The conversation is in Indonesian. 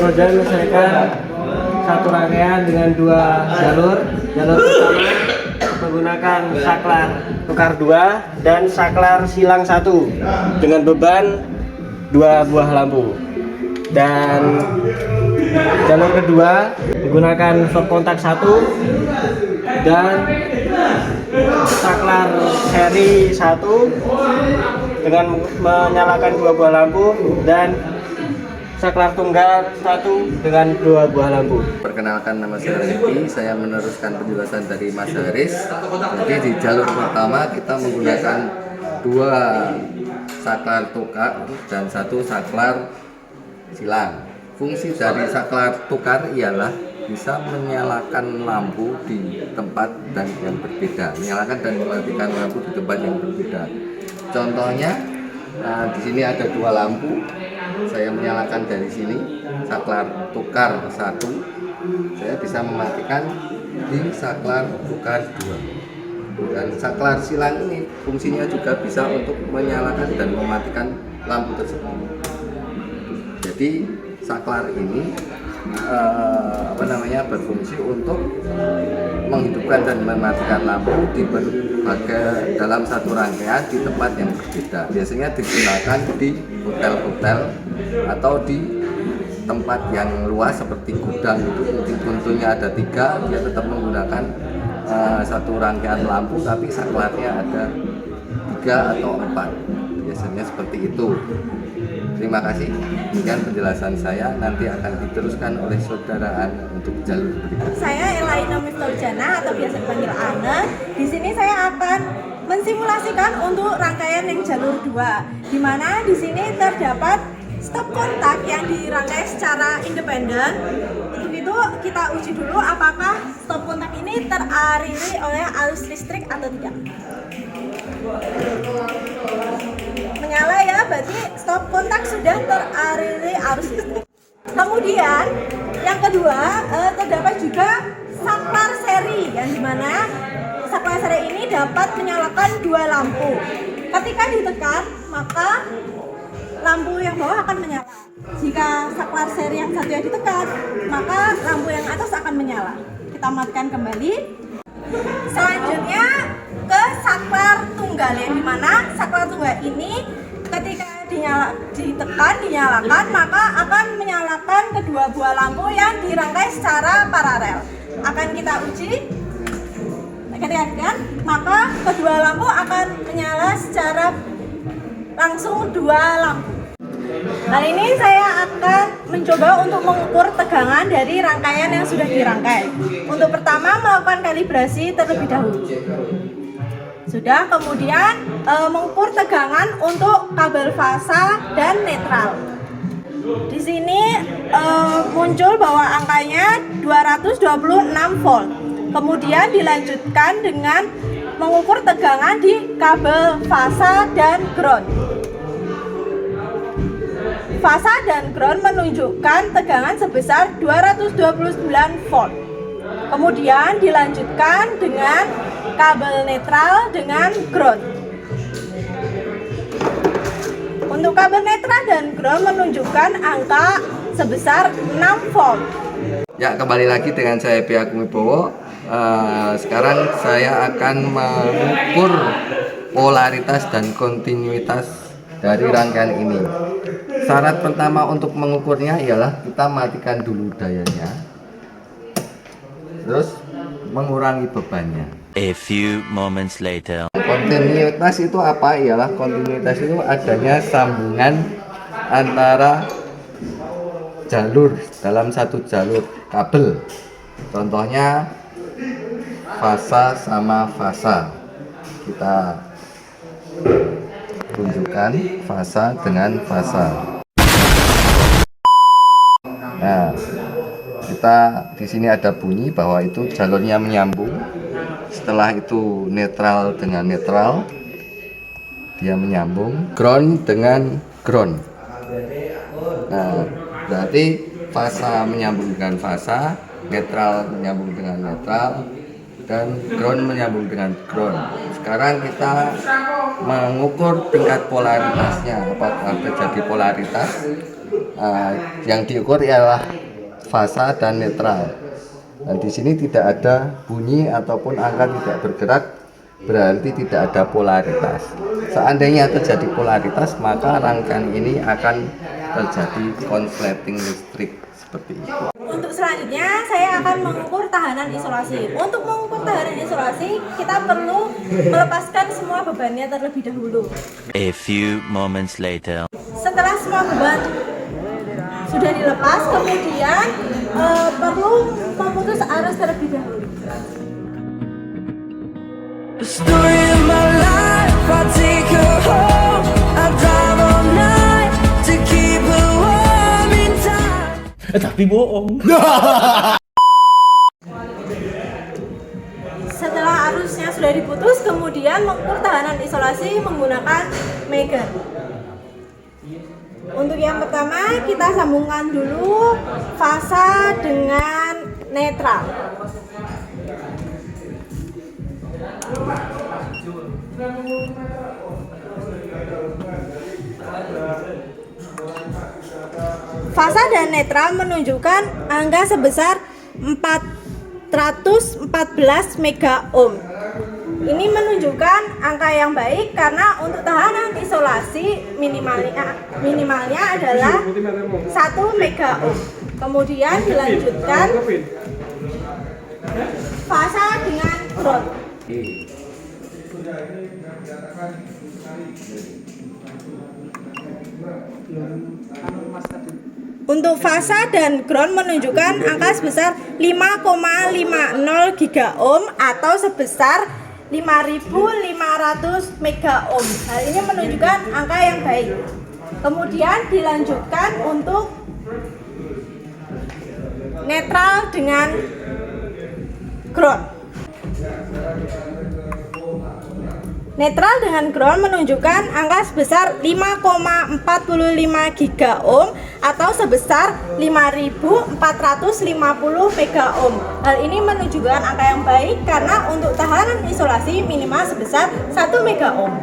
kemudian menyelesaikan satu rangkaian dengan dua jalur. Jalur pertama menggunakan saklar tukar 2 dan saklar silang 1 dengan beban 2 buah lampu. Dan jalur kedua menggunakan stop kontak 1 dan saklar seri 1 dengan menyalakan 2 buah lampu dan saklar tunggal 1 dengan 2 buah lampu. Perkenalkan, nama saya Redi, saya meneruskan penjelasan dari Mas Haris. Jadi di jalur pertama kita menggunakan 2 saklar tukar dan 1 saklar silang. Fungsi dari saklar tukar ialah bisa menyalakan lampu di tempat dan yang berbeda, menyalakan dan mematikan lampu di tempat yang berbeda. Contohnya, di sini ada 2 lampu. Saya menyalakan dari sini saklar tukar 1, saya bisa mematikan di saklar tukar 2. Dan saklar silang ini fungsinya juga bisa untuk menyalakan dan mematikan lampu tersebut. Jadi saklar ini berfungsi untuk menghidupkan dan mematikan lampu di berbagai dalam satu rangkaian di tempat yang berbeda. Biasanya digunakan di hotel-hotel atau di tempat yang luas seperti gudang, itu mungkin pintunya ada 3, dia tetap menggunakan satu rangkaian lampu tapi saklarnya ada 3 atau 4, biasanya seperti itu. Terima kasih. Demikian penjelasan saya, nanti akan diteruskan oleh saudara Ana untuk jalur berikutnya. Saya Elaina Miftahujana atau biasa dipanggil Ana. Di sini saya akan mensimulasikan untuk rangkaian yang jalur 2, di mana di sini terdapat stop kontak yang dirangkai secara independen. Untuk itu kita uji dulu apakah stop kontak ini teraliri oleh arus listrik atau tidak. Menyala ya, berarti stop kontak sudah teraliri arus listrik. Kemudian yang kedua terdapat juga saklar seri, yang dimana saklar seri ini dapat menyalakan 2 lampu. Ketika ditekan maka lampu yang bawah akan menyala. Jika saklar seri yang satu yang ditekan maka lampu yang atas akan menyala. Kita matikan kembali. Selanjutnya ke saklar tunggal, yang dimana saklar tunggal ini ketika dinyalakan maka akan menyalakan kedua buah lampu yang dirangkai secara paralel. Akan kita uji. Ketika maka kedua lampu akan menyala secara langsung 2 lampu. Kali ini saya akan mencoba untuk mengukur tegangan dari rangkaian yang sudah dirangkai. Untuk pertama melakukan kalibrasi terlebih dahulu. Sudah, kemudian mengukur tegangan untuk kabel fasa dan netral. Di sini muncul bahwa angkanya 226 volt. Kemudian dilanjutkan dengan mengukur tegangan di kabel fasa dan ground. Fasa dan ground menunjukkan tegangan sebesar 229 volt. Kemudian dilanjutkan dengan kabel netral dengan ground. Untuk kabel netral dan ground menunjukkan angka sebesar 6 volt. Ya, kembali lagi dengan saya Pihak Wibowo. Sekarang saya akan mengukur polaritas dan kontinuitas dari rangkaian ini. Syarat pertama untuk mengukurnya ialah kita matikan dulu dayanya, terus mengurangi bebannya. A few moments later. Kontinuitas itu apa? Ialah kontinuitas itu adanya sambungan antara jalur dalam satu jalur kabel. Contohnya fasa sama fasa. Kita tunjukkan fasa dengan fasa. Nah, kita di sini ada bunyi bahwa itu jalurnya menyambung. Setelah itu netral dengan netral, dia menyambung. Ground dengan ground. Nah, berarti fasa menyambung dengan fasa, netral menyambung dengan netral, dan ground menyambung dengan ground. Sekarang kita mengukur tingkat polaritasnya, apakah terjadi polaritas yang diukur ialah fasa dan netral. Dan di sini tidak ada bunyi ataupun angka tidak bergerak, berarti tidak ada polaritas. Seandainya terjadi polaritas, maka rangkaian ini akan terjadi konsleting listrik seperti itu. Untuk selanjutnya saya akan mengukur tahanan isolasi. Untuk mengukur tahanan isolasi, kita perlu melepaskan semua bebannya terlebih dahulu. A few moments later. Setelah semua beban sudah dilepas, kemudian perlu memutus arus terlebih dahulu. The story of my life, I take her home, I drive all night to keep her warm in time. Tapi bohong. Setelah arusnya sudah diputus, kemudian mengukur tahanan isolasi menggunakan Megan. Untuk yang pertama, kita sambungkan dulu fasa dengan netral. Fasa dan netral menunjukkan angka sebesar 414 mega ohm. Ini menunjukkan angka yang baik karena untuk tahanan isolasi minimalnya adalah 1 mega ohm. Kemudian dilanjutkan fasa dengan ground. Untuk fasa dan ground menunjukkan angka sebesar 5,50 giga ohm atau sebesar 5.500 mega ohm. Hal ini menunjukkan angka yang baik. Kemudian dilanjutkan untuk netral dengan ground. Netral dengan ground menunjukkan angka sebesar 5,45 giga ohm atau sebesar 5.450 mega ohm. Hal ini menunjukkan angka yang baik karena untuk tahanan isolasi minimal sebesar 1 mega ohm.